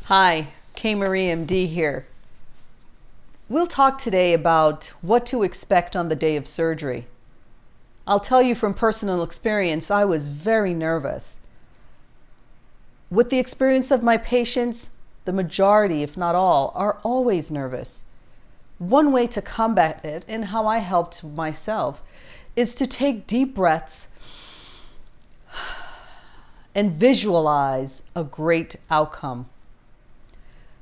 Hi, K. Marie MD here. We'll talk today about what to expect on the day of surgery. I'll tell you from personal experience, I was very nervous. With the experience of my patients, the majority, if not all, are always nervous. One way to combat it, and how I helped myself, is to take deep breaths and visualize a great outcome.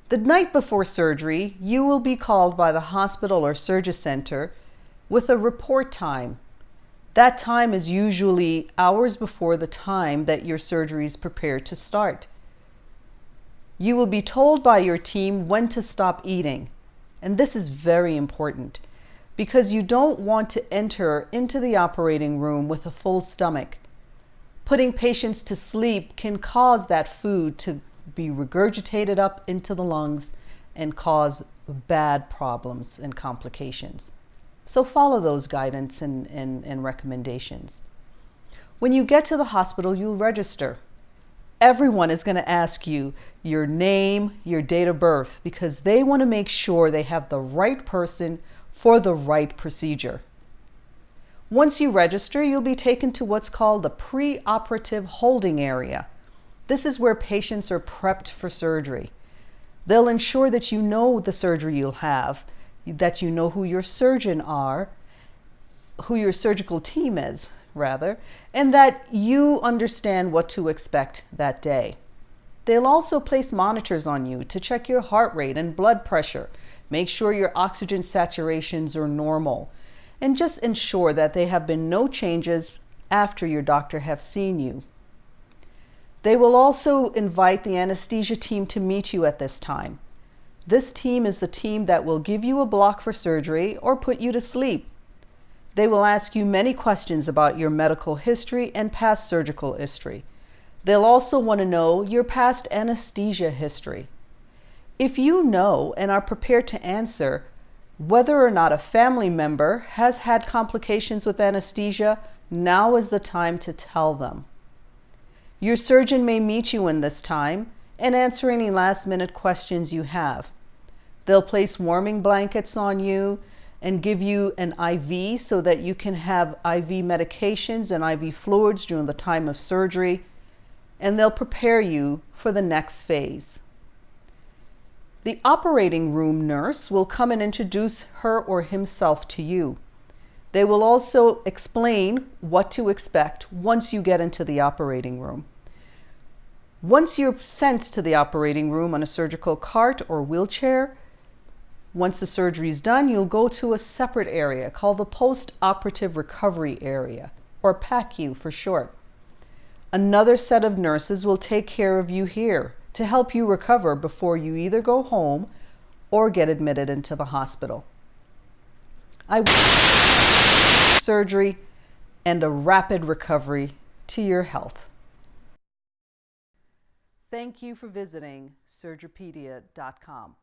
The night before surgery, you will be called by the hospital or surgery center with a report time. That time is usually hours before the time that your surgery is prepared to start. You will be told by your team when to stop eating. And this is very important because you don't want to enter into the operating room with a full stomach. Putting patients to sleep can cause that food to be regurgitated up into the lungs and cause bad problems and complications. So follow those guidance and recommendations. When you get to the hospital, you'll register. Everyone is going to ask you your name, your date of birth, because they want to make sure they have the right person for the right procedure. Once you register, you'll be taken to what's called the pre-operative holding area. This is where patients are prepped for surgery. They'll ensure that you know the surgery you'll have, that you know who your surgeon are, who your surgical team is, rather, and that you understand what to expect that day. They'll also place monitors on you to check your heart rate and blood pressure, make sure your oxygen saturations are normal, and just ensure that there have been no changes after your doctor have seen you. They will also invite the anesthesia team to meet you at this time. This team is the team that will give you a block for surgery or put you to sleep. They will ask you many questions about your medical history and past surgical history. They'll also want to know your past anesthesia history. If you know and are prepared to answer whether or not a family member has had complications with anesthesia, now is the time to tell them. Your surgeon may meet you in this time and answer any last-minute questions you have. They'll place warming blankets on you and give you an IV so that you can have IV medications and IV fluids during the time of surgery, and they'll prepare you for the next phase. The operating room nurse will come and introduce her or himself to you. They will also explain what to expect once you get into the operating room. Once you're sent to the operating room on a surgical cart or wheelchair, once the surgery is done, you'll go to a separate area called the post-operative recovery area, or PACU for short. Another set of nurses will take care of you here to help you recover before you either go home or get admitted into the hospital. I wish surgery and a rapid recovery to your health. Thank you for visiting Surgipedia.com.